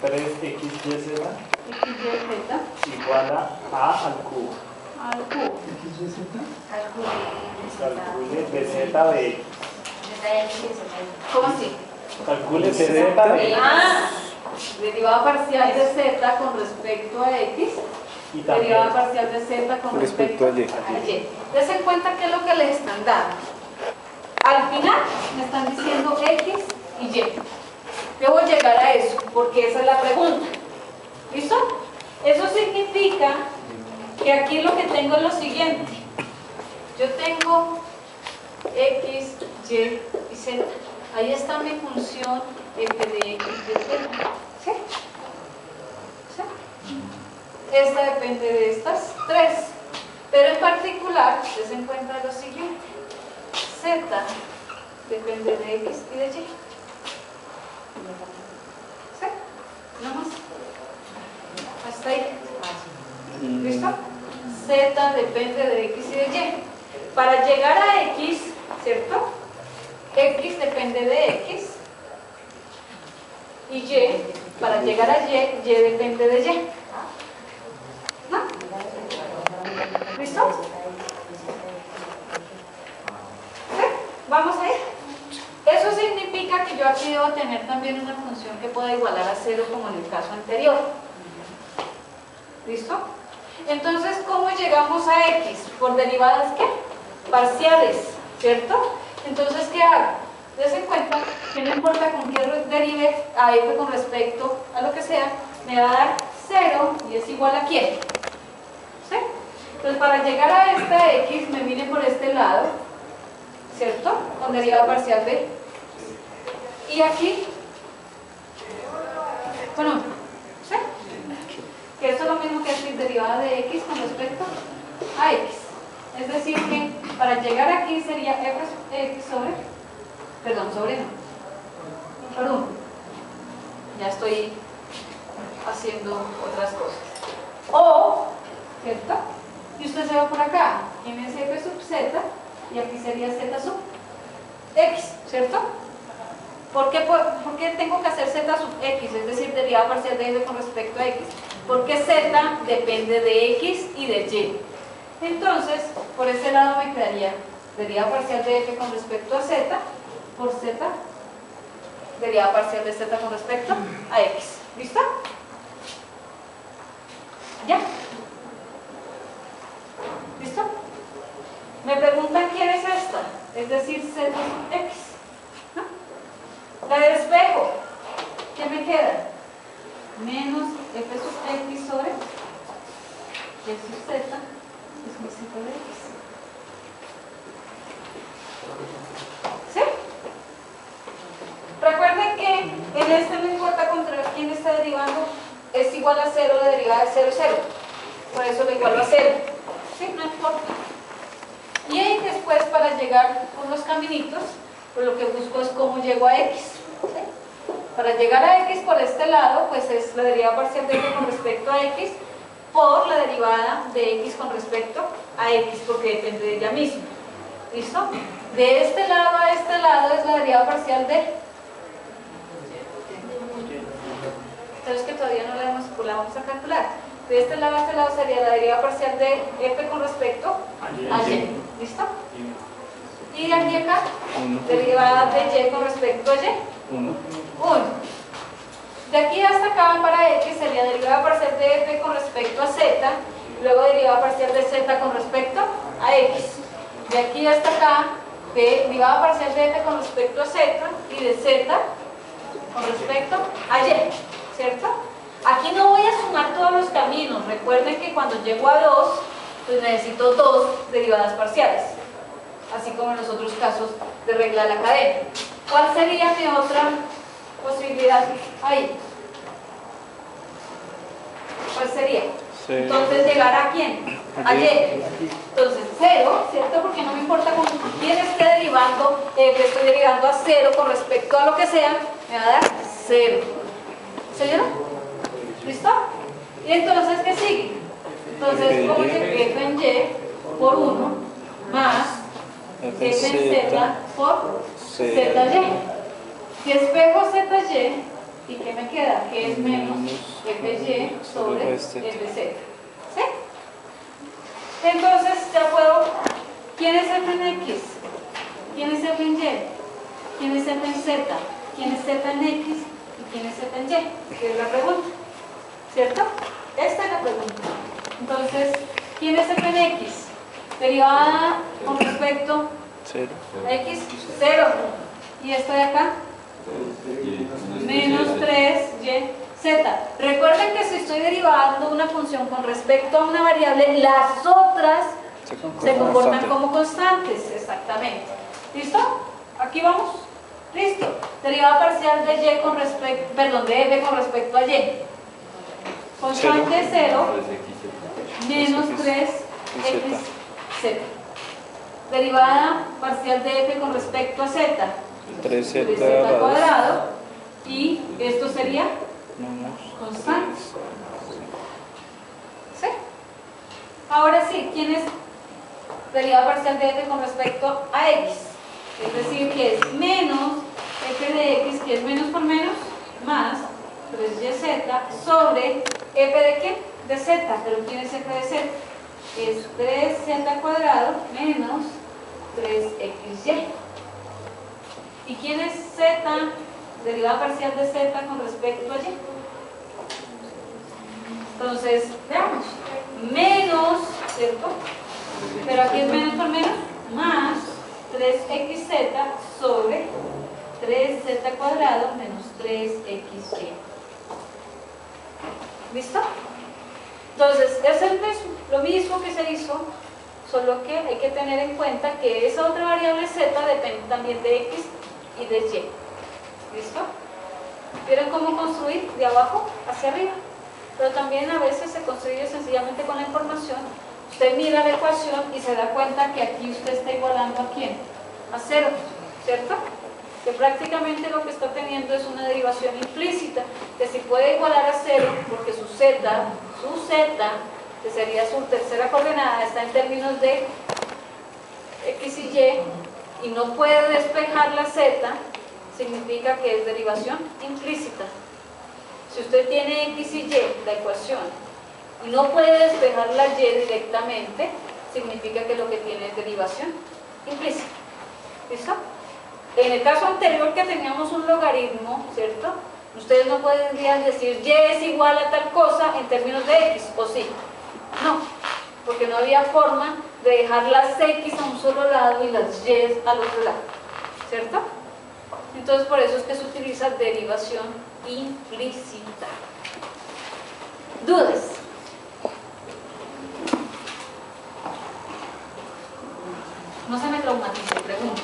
3xyz XYZ igual a al cubo. al cubo. Calcule dz de x. ¿Cómo así? Calcule dz de x. Derivada parcial de z con respecto a x. Y también Derivada parcial de z con respecto a y. Dense cuenta qué es lo que les están dando. Al final me están diciendo x y y. Debo llegar a eso, porque esa es la pregunta. ¿Listo? Eso significa que aquí lo que tengo es lo siguiente. Yo tengo x, y y z. Ahí está mi función f de x y de z. ¿Sí? ¿Sí? Esta depende de estas tres. Pero en particular, se encuentra lo siguiente. Z depende de x y de y. ¿Sí? ¿No más? Hasta ahí. ¿Listo? Z depende de x y de y. Para llegar a x, ¿cierto? X depende de x. Y y, para llegar a y depende de y. ¿No? ¿Listo? ¿Sí? ¿Vamos a ir? Eso significa que yo aquí debo tener también una función que pueda igualar a 0 como en el caso anterior. ¿Listo? Entonces, ¿cómo llegamos a x? ¿Por derivadas qué? Parciales, ¿cierto? Entonces, ¿qué hago? Dense cuenta que no importa con qué derive a f con respecto a lo que sea, me va a dar 0 y es igual a ¿quién? ¿Sí? Entonces, para llegar a esta x, me vine por este lado, ¿cierto? Con derivada parcial de. Y aquí, bueno, ¿sí? Que esto es lo mismo que decir derivada de x con respecto a x. Es decir, que para llegar aquí sería f x sobre, perdón, sobre no, por 1. Ya estoy haciendo otras cosas. O, ¿cierto? Y usted se va por acá, tiene f sub z, y aquí sería z sub x, ¿cierto? ¿Por qué tengo que hacer z sub x? Es decir, derivada parcial de f con respecto a x. Porque z depende de x y de y. Entonces, por ese lado me quedaría derivada parcial de f con respecto a z por z, derivada parcial de z con respecto a x. ¿Listo? ¿Ya? ¿Listo? Me preguntan quién es esta, es decir, z sub x. ¿No? La despejo. ¿Qué me queda? Menos f sub x sobre y sub z es mi z de x. ¿Sí? Recuerden que en este no importa contra quién está derivando, es igual a 0 la derivada de 0, 0. Por eso lo igualo a 0. ¿Sí? No importa. Y ahí después, para llegar con los caminitos, pues lo que busco es cómo llego a x. ¿Sí? Para llegar a x por este lado, pues es la derivada parcial de f con respecto a x por la derivada de x con respecto a x, porque depende de ella misma. ¿Listo? De este lado a este lado es la derivada parcial de. Entonces que todavía no la vamos a calcular. De este lado a este lado sería la derivada parcial de f con respecto a y. ¿Listo? Y de aquí a acá, derivada de y con respecto a y. 1. De aquí hasta acá para x sería derivada parcial de f con respecto a z, luego derivada parcial de z con respecto a x. De aquí hasta acá, derivada parcial de f con respecto a z y de z con respecto a y, ¿cierto? Aquí no voy a sumar todos los caminos. Recuerden que cuando llego a 2, pues necesito 2 derivadas parciales, así como en los otros casos de regla de la cadena. ¿Cuál sería mi otra posibilidad ahí? ¿Cuál sería? Sí. Entonces, ¿llegar a quién? A y. Entonces, 0, ¿cierto? Porque no me importa con quién esté derivando, estoy derivando a 0 con respecto a lo que sea, me va a dar 0. ¿Se vieron? ¿Listo? Y entonces, ¿qué sigue? Entonces, ¿cómo que f en y por 1 más f en z por zy? Si espejo zy, ¿Y qué me queda? Que es menos fy sobre fz. ¿Sí? Entonces ya puedo. ¿Quién es f en x? ¿Quién es f en y? ¿Quién es f en z? ¿Quién es z en x? ¿Y quién es z en y? Que es la pregunta. ¿Cierto? Esta es la pregunta. Entonces, ¿quién es f en x? Derivada con respecto a x, 0. ¿Y esto de acá? Menos 3y z. Recuerden que si estoy derivando una función con respecto a una variable, las otras se comportan como constantes. Exactamente. ¿Listo? Aquí vamos. Listo. Derivada parcial de y con respecto, perdón, de f con respecto a y. Constante 0 menos 3xz. Derivada parcial de f con respecto a z. 3z cuadrado. Y esto sería constante. ¿Sí? Ahora sí, ¿quién es derivada parcial de f con respecto a x? Es decir, que es menos f de x, que es menos por menos, más 3yz sobre f de qué? De z. ¿Pero quién es f de z? Es 3z cuadrado menos 3xy. ¿Y quién es z? Derivada parcial de z con respecto a y. Entonces, veamos. Menos, ¿cierto? Pero aquí es menos por menos, más 3xz sobre 3z cuadrado menos 3xy. ¿Listo? Entonces, es el mismo, lo mismo que se hizo, solo que hay que tener en cuenta que esa otra variable z depende también de x y de y. ¿Listo? ¿Vieron cómo construir de abajo hacia arriba? Pero también a veces se construye sencillamente con la información. Usted mira la ecuación y se da cuenta que aquí usted está igualando ¿a quién? A 0, ¿cierto? Que prácticamente lo que está teniendo es una derivación implícita, que si puede igualar a 0, porque su z, que sería su tercera coordenada, está en términos de x y no puede despejar la z, significa que es derivación implícita. Si usted tiene x y la ecuación, y no puede despejar la y directamente, significa que lo que tiene es derivación implícita. ¿Listo? En el caso anterior que teníamos un logaritmo, ¿cierto? Ustedes no podrían decir y es igual a tal cosa en términos de x, ¿o sí? No, porque no había forma de dejar las x a un solo lado y las y al otro lado, ¿cierto? Entonces por eso es que se utiliza derivación implícita. ¿Dudas? No se me traumatice, pregunta.